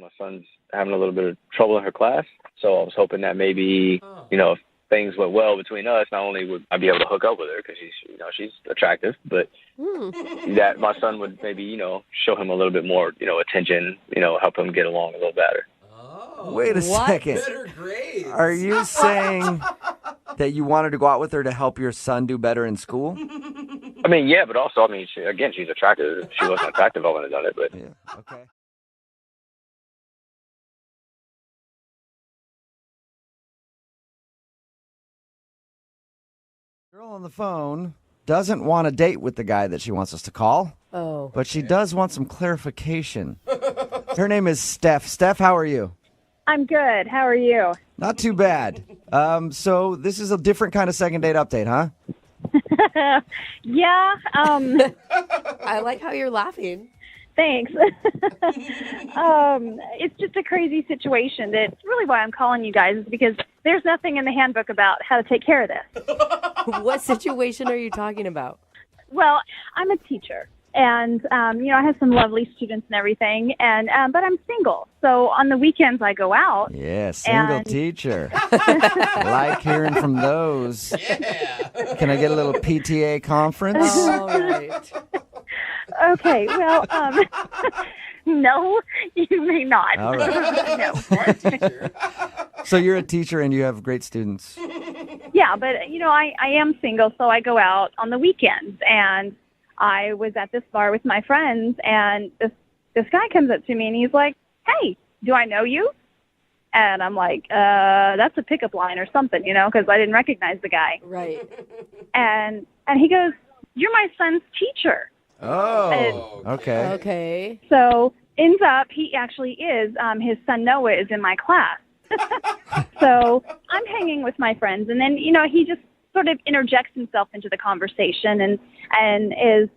My son's having a little bit of trouble in her class, so I was hoping that maybe, if things went well between us, not only would I be able to hook up with her because she's attractive, but that my son would maybe, show him a little bit more, attention, help him get along a little better. Wait a second. Better grades. Are you saying that you wanted to go out with her to help your son do better in school? I mean, yeah, but also, she's attractive. If she wasn't attractive, I wouldn't have done it, but... Yeah, okay. Girl on the phone doesn't want a date with the guy that she wants us to call. Oh. But she does want some clarification. Her name is Steph. Steph, how are you? I'm good. How are you? Not too bad. So this is a different kind of second date update, huh? Yeah. I like how you're laughing. Thanks. It's just a crazy situation. That's really why I'm calling you guys, is because there's nothing in the handbook about how to take care of this. What situation are you talking about? Well, I'm a teacher, and I have some lovely students and everything, and but I'm single. So on the weekends I go out. Yeah, single teacher. Like hearing from those. Yeah. Can I get a little PTA conference? All right. Okay, well, no, you may not. All right. No. Smart teacher. So you're a teacher and you have great students. Yeah, but, I am single, so I go out on the weekends. And I was at this bar with my friends, and this guy comes up to me, and he's like, "Hey, do I know you?" And I'm like, that's a pickup line or something, because I didn't recognize the guy. Right. And he goes, "You're my son's teacher." Oh, okay. Okay. So ends up, he actually is, his son Noah is in my class. So I'm hanging with my friends, and then, he just sort of interjects himself into the conversation and is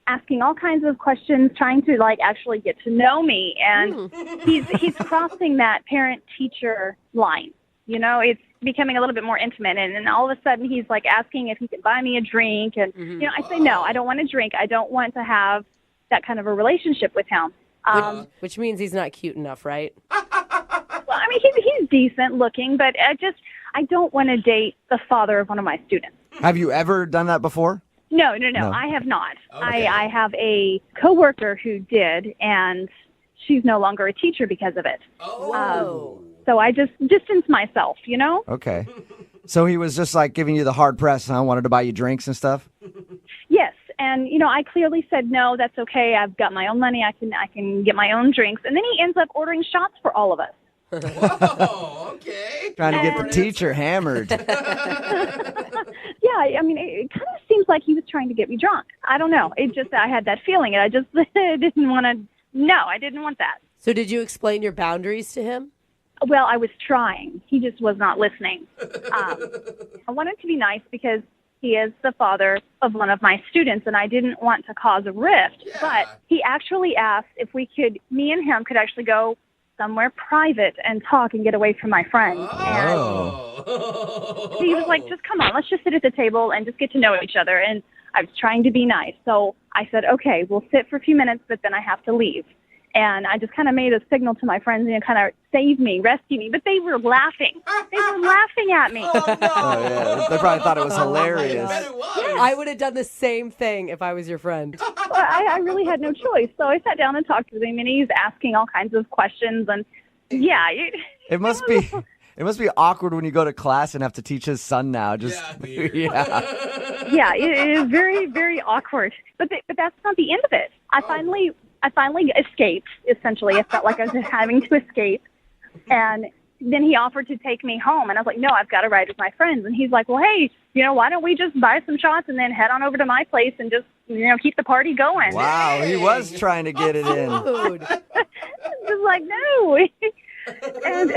asking all kinds of questions, trying to actually get to know me. And he's crossing that parent-teacher line. It's becoming a little bit more intimate. And then all of a sudden he's asking if he can buy me a drink. And, I say, no, I don't want a drink. I don't want to have that kind of a relationship with him. Which means he's not cute enough, right? Well, he's decent looking, but I don't want to date the father of one of my students. Have you ever done that before? No, I have not. Okay. I have a coworker who did, and she's no longer a teacher because of it. Oh. So I just distance myself, Okay. So he was just giving you the hard press, huh? Wanted to buy you drinks and stuff? Yes, and I clearly said no. That's okay. I've got my own money. I can get my own drinks. And then he ends up ordering shots for all of us. Whoa, okay. Trying to get the teacher hammered. Yeah, it kind of seems like he was trying to get me drunk. I don't know. I had that feeling, and I just didn't want to. No, I didn't want that. So did you explain your boundaries to him? Well, I was trying. He just was not listening. I wanted to be nice because he is the father of one of my students, and I didn't want to cause a rift. Yeah. But he actually asked if me and him could actually go somewhere private and talk and get away from my friends. Oh. And he was like, just come on, let's just sit at the table and just get to know each other. And I was trying to be nice. So I said, okay, we'll sit for a few minutes, but then I have to leave. And I just kind of made a signal to my friends, kind of save me, rescue me. But they were laughing. They were laughing at me. Oh, no. Oh, yeah. They probably thought it was I hilarious. bet it was. I would have done the same thing if I was your friend. Well, I really had no choice. So I sat down and talked with him, and he's asking all kinds of questions. And, yeah. It must be awkward when you go to class and have to teach his son now. Just weird. Yeah. Yeah, it is very, very awkward. But that's not the end of it. I finally escaped, essentially. I felt like I was having to escape. And then he offered to take me home. And I was like, no, I've got to ride with my friends. And he's like, well, hey, why don't we just buy some shots and then head on over to my place and just, keep the party going. Wow, he was trying to get it in. Dude. I was like, no. And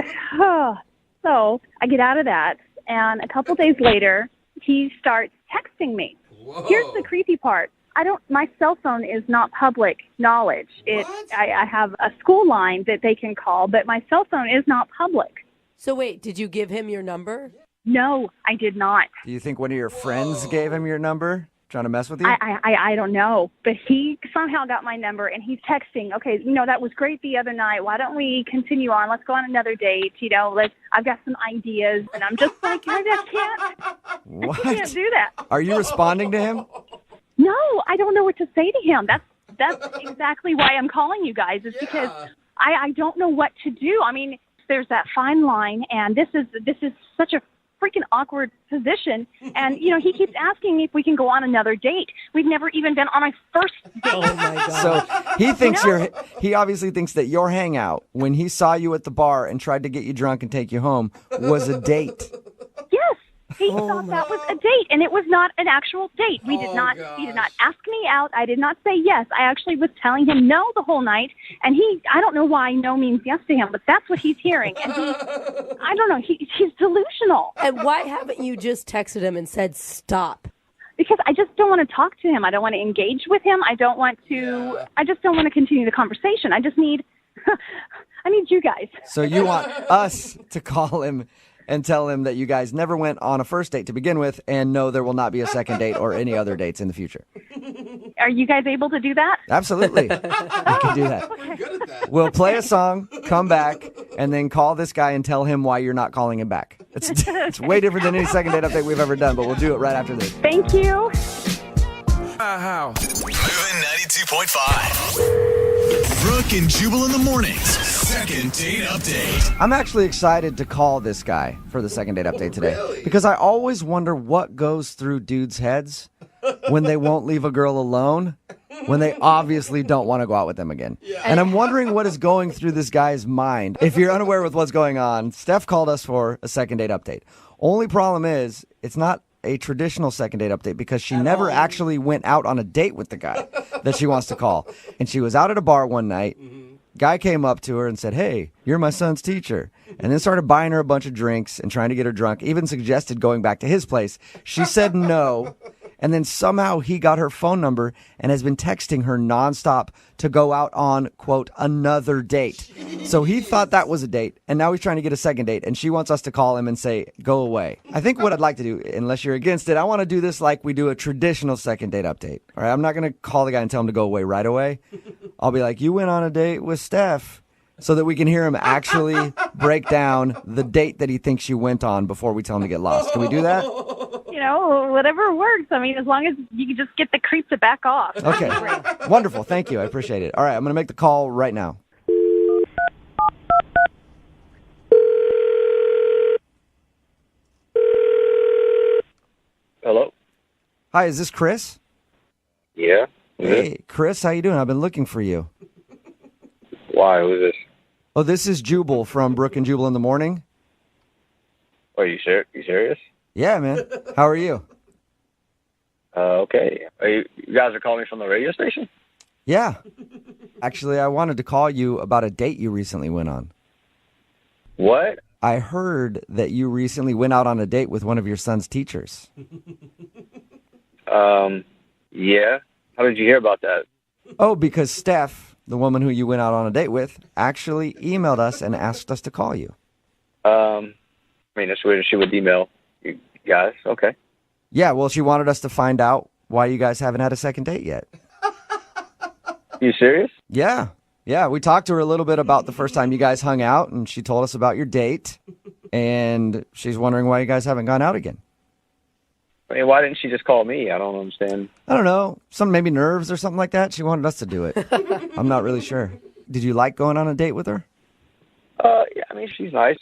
so I get out of that. And a couple days later, he starts texting me. Whoa. Here's the creepy part. My cell phone is not public knowledge. I have a school line that they can call, but my cell phone is not public. So wait, did you give him your number? No, I did not. Do you think one of your friends gave him your number? Trying to mess with you? I don't know, but he somehow got my number and he's texting. Okay, that was great the other night. Why don't we continue on? Let's go on another date. I've got some ideas, and I'm just like, I can't. What? I can't do that. Are you responding to him? No, I don't know what to say to him. That's exactly why I'm calling you guys. Is because I don't know what to do. I mean, there's that fine line, and this is such a freaking awkward position. And he keeps asking me if we can go on another date. We've never even been on a first date. Oh my God. So he thinks he obviously thinks that your hangout when he saw you at the bar and tried to get you drunk and take you home was a date. Yes. He thought that was a date, and it was not an actual date. He did not ask me out. I did not say yes. I actually was telling him no the whole night, and I don't know why no means yes to him, but that's what he's hearing. And I don't know, he's delusional. And why haven't you just texted him and said stop? Because I just don't want to talk to him. I don't want to engage with him. I just don't want to continue the conversation. I just need, I need you guys. So you want us to call him and tell him that you guys never went on a first date to begin with, and no, there will not be a second date or any other dates in the future. Are you guys able to do that? Absolutely. We can do that. We're good at that. We'll play a song, come back, and then call this guy and tell him why you're not calling him back. It's way different than any second date update we've ever done, but we'll do it right after this. Thank you. How? Moving 92.5. Brooke and Jubal in the mornings. Second date update. I'm actually excited to call this guy for the second date update today. Really? Because I always wonder what goes through dudes' heads when they won't leave a girl alone, when they obviously don't want to go out with them again. Yeah. And I'm wondering what is going through this guy's mind. If you're unaware with what's going on, Steph called us for a second date update. Only problem is it's not a traditional second date update because she never actually went out on a date with the guy that she wants to call. And she was out at a bar one night. Guy came up to her and said, "Hey, you're my son's teacher." And then started buying her a bunch of drinks and trying to get her drunk, even suggested going back to his place. She said no. And then somehow he got her phone number and has been texting her nonstop to go out on, quote, another date. So he thought that was a date, and now he's trying to get a second date, and she wants us to call him and say, go away. I think what I'd like to do, unless you're against it, I want to do this like we do a traditional second date update. All right, I'm not going to call the guy and tell him to go away right away. I'll be like, you went on a date with Steph, so that we can hear him actually break down the date that he thinks you went on before we tell him to get lost. Can we do that? Whatever works. I mean, as long as you can just get the creep to back off. Okay. Wonderful. Thank you. I appreciate it. All right, I'm going to make the call right now. Hello? Hi, is this Chris? Yeah? Hey, Chris, how you doing? I've been looking for you. Why? Who's this? Oh, this is Jubal from Brooke and Jubal in the Morning. Are you serious? Yeah, man. How are you? Okay. You guys are calling me from the radio station? Yeah. Actually, I wanted to call you about a date you recently went on. What? I heard that you recently went out on a date with one of your son's teachers. Yeah. How did you hear about that? Oh, because Steph, the woman who you went out on a date with, actually emailed us and asked us to call you. I mean, it's weird she would email you guys. Okay. Yeah, well, she wanted us to find out why you guys haven't had a second date yet. You serious? Yeah. Yeah, we talked to her a little bit about the first time you guys hung out, and she told us about your date, and she's wondering why you guys haven't gone out again. I mean, why didn't she just call me? I don't understand. I don't know. Some maybe nerves or something like that. She wanted us to do it. I'm not really sure. Did you like going on a date with her? Yeah, I mean, she's nice.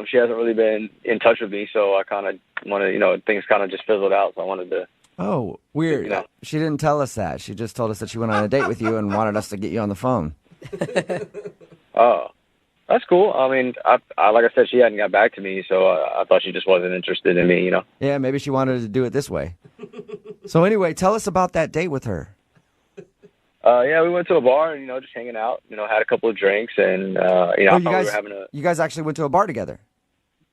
She hasn't really been in touch with me, so I kind of wanted, things kind of just fizzled out, so I wanted to. Oh, weird. She didn't tell us that. She just told us that she went on a date with you and wanted us to get you on the phone. Oh, that's cool. I mean, I like I said, she hadn't got back to me, so I thought she just wasn't interested in me, Yeah, maybe she wanted to do it this way. So anyway, tell us about that date with her. Yeah, we went to a bar and, just hanging out, had a couple of drinks and, I thought we were having You guys actually went to a bar together?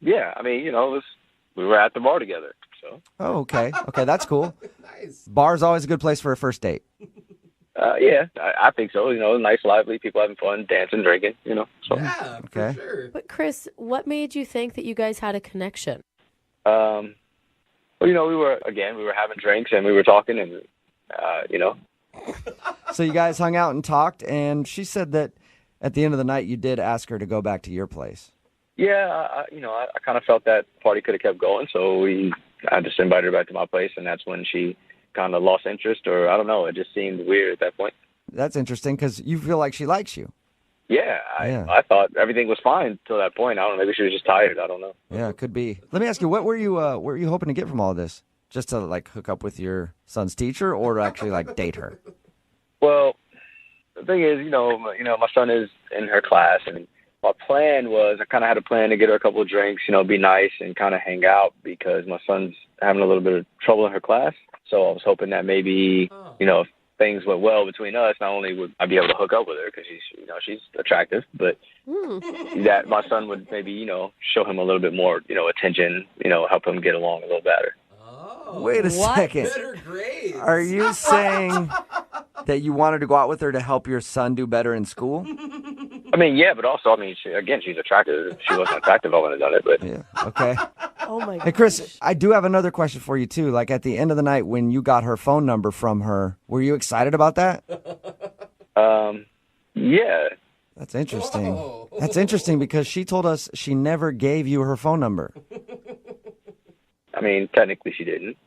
Yeah, I mean, we were at the bar together, so. Oh, okay. Okay, that's cool. Nice. Bar's always a good place for a first date. Yeah, I think so. Nice, lively, people having fun, dancing, drinking, so. Yeah, Okay. for sure. But Chris, what made you think that you guys had a connection? What Well, we were having drinks and we were talking and, So you guys hung out and talked, and she said that at the end of the night you did ask her to go back to your place. Yeah, I kind of felt that party could have kept going, so I just invited her back to my place, and that's when she kind of lost interest, or I don't know, it just seemed weird at that point. That's interesting because you feel like she likes you. Yeah, I thought everything was fine till that point. I don't know, maybe she was just tired. I don't know. Yeah, it could be. Let me ask you, what were you hoping to get from all of this? Just to like hook up with your son's teacher, or to actually like date her? Well, the thing is, my son is in her class, and my plan was I kind of had a plan to get her a couple of drinks, be nice and kind of hang out because my son's having a little bit of trouble in her class. So I was hoping that maybe, if things went well between us, not only would I be able to hook up with her because she's attractive, but that my son would maybe, show him a little bit more, attention, help him get along a little better. Wait a second. Better grades. Are you saying that you wanted to go out with her to help your son do better in school? I mean, yeah, but also, she's attractive. If she wasn't attractive, I wouldn't have done it. But Yeah. Okay. Oh my god. Hey, Chris, I do have another question for you too. Like at the end of the night, when you got her phone number from her, were you excited about that? Yeah. That's interesting. Whoa. That's interesting because she told us she never gave you her phone number. I mean, technically, she didn't.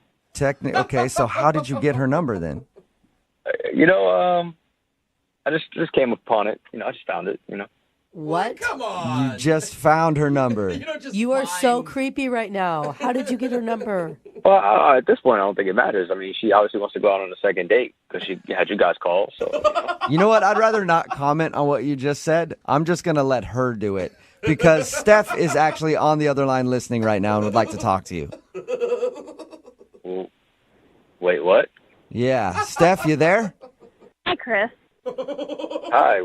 Okay, so how did you get her number then? I just came upon it. I just found it. What? Come on. You just found her number. You don't just You are so find- creepy right now. How did you get her number? Well, at this point, I don't think it matters. I mean, she obviously wants to go out on a second date because she had you guys call. So, You know what? I'd rather not comment on what you just said. I'm just going to let her do it because Steph is actually on the other line listening right now and would like to talk to you. Well, wait, what? Yeah. Steph, you there? Hi, Chris. Hi,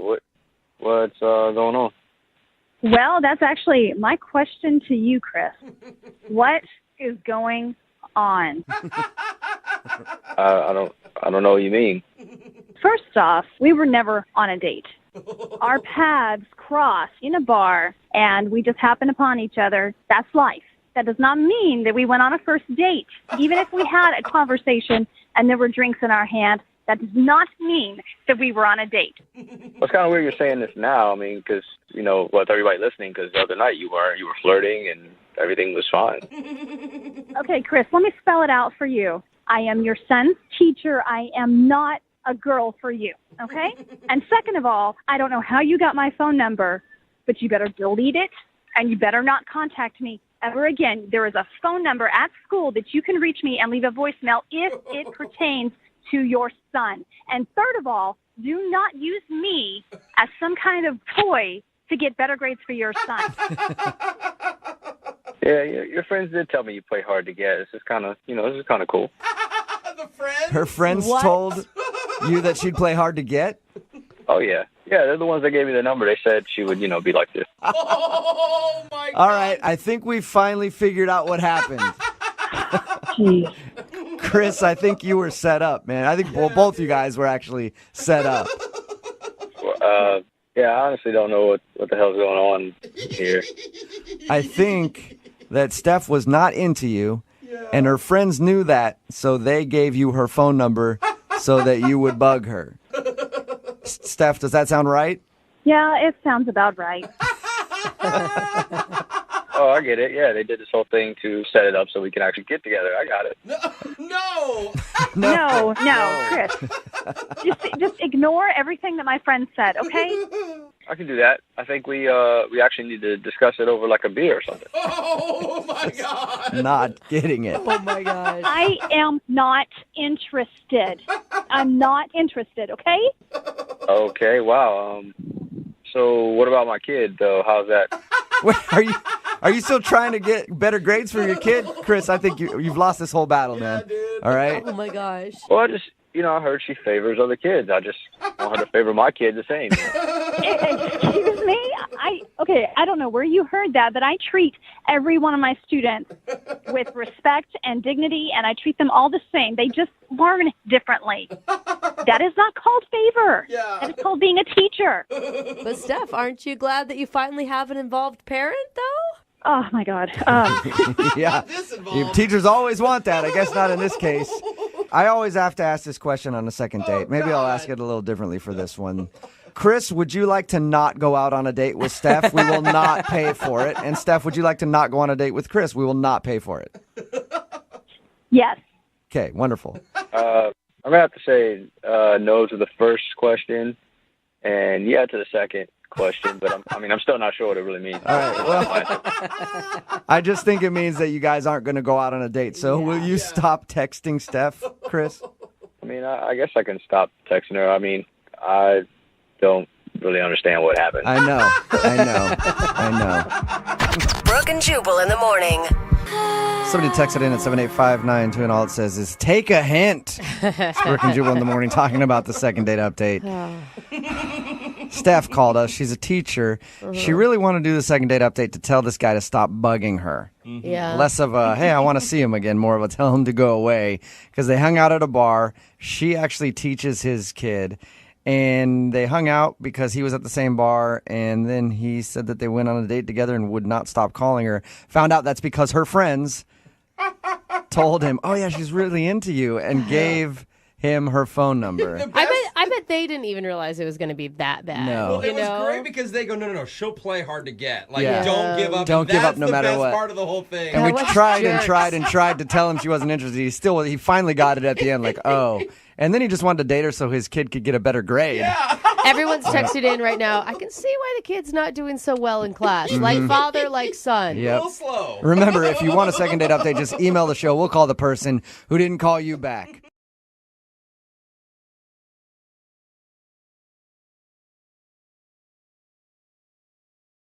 what's going on? Well, that's actually my question to you, Chris. What is going on? I don't know what you mean. First off, we were never on a date. Our paths crossed in a bar, and we just happened upon each other. That's life. That does not mean that we went on a first date. Even if we had a conversation and there were drinks in our hand, that does not mean that we were on a date. Well, it's kind of weird you're saying this now. I mean, because, with everybody listening, because the other night you were flirting and everything was fine. Okay, Chris, let me spell it out for you. I am your son's teacher. I am not a girl for you, okay? And second of all, I don't know how you got my phone number, but you better delete it, and you better not contact me ever again. There is a phone number at school that you can reach me and leave a voicemail if it pertains to your son. And third of all, do not use me as some kind of toy to get better grades for your son. Yeah, your friends did tell me you play hard to get. This is kind of cool. The friend? Her friends What? told you that she'd play hard to get? Oh, yeah. Yeah, they're the ones that gave me the number. They said she would, be like this. Oh, my God. All right, I think we finally figured out what happened. Jeez. Chris, I think you were set up, man. I think both you guys were actually set up. Yeah, I honestly don't know what the hell's going on here. I think that Steph was not into you, and her friends knew that, so they gave you her phone number so that you would bug her. Steph, does that sound right? Yeah, it sounds about right. Oh, I get it. Yeah, they did this whole thing to set it up so we can actually get together. I got it. No. No, Chris. Just ignore everything that my friend said, okay? I can do that. I think we actually need to discuss it over like a beer or something. Oh, my God. Not getting it. Oh my gosh. I am not interested. I'm not interested, okay? Okay, wow. So what about my kid, though? How's that? Wait, are you still trying to get better grades for your kid? Chris, I think you've lost this whole battle, man. dude. All right? Oh my gosh. Well, I just, I heard she favors other kids. I just want her to favor my kid the same. Excuse me? I don't know where you heard that, but I treat every one of my students with respect and dignity, and I treat them all the same. They just learn differently. That is not called favor. Yeah. That is called being a teacher. But Steph, aren't you glad that you finally have an involved parent, though? Oh my God. Yeah. This involved. Teachers always want that. I guess not in this case. I always have to ask this question on a second date. Maybe I'll ask it a little differently for this one. Chris, would you like to not go out on a date with Steph? We will not pay for it. And Steph, would you like to not go on a date with Chris? We will not pay for it. Yes. Okay, wonderful. I'm gonna have to say no to the first question, and yeah to the second question. But I'm still not sure what it really means. All right, well, I just think it means that you guys aren't going to go out on a date. So will you stop texting Steph, Chris? I guess I can stop texting her. I don't really understand what happened. I know. Brooke and Jubal in the morning. Somebody texted in at 78592 and all it says is, take a hint. It's Brooke and Jubal in the morning talking about the second date update. Steph called us. She's a teacher. She really wanted to do the second date update to tell this guy to stop bugging her. Yeah. Less of a, hey, I want to see him again, more of a tell him to go away. Because they hung out at a bar. She actually teaches his kid. And they hung out because he was at the same bar, and then he said that they went on a date together and would not stop calling her. Found out that's because her friends told him, oh, yeah, she's really into you, and gave him her phone number. I bet they didn't even realize it was going to be that bad. No. Well, it was great because they go, no, she'll play hard to get. Like, Yeah. don't give up. Don't give up no matter That's the what. best part of the whole thing. And we What tried and jerks. tried and tried to tell him she wasn't interested. He finally got it at the end, like, oh. And then he just wanted to date her so his kid could get a better grade. Yeah. Everyone's texted in right now. I can see why the kid's not doing so well in class. Like father, like son. A Yep. little slow. Remember, if you want a second date update, just email the show. We'll call the person who didn't call you back.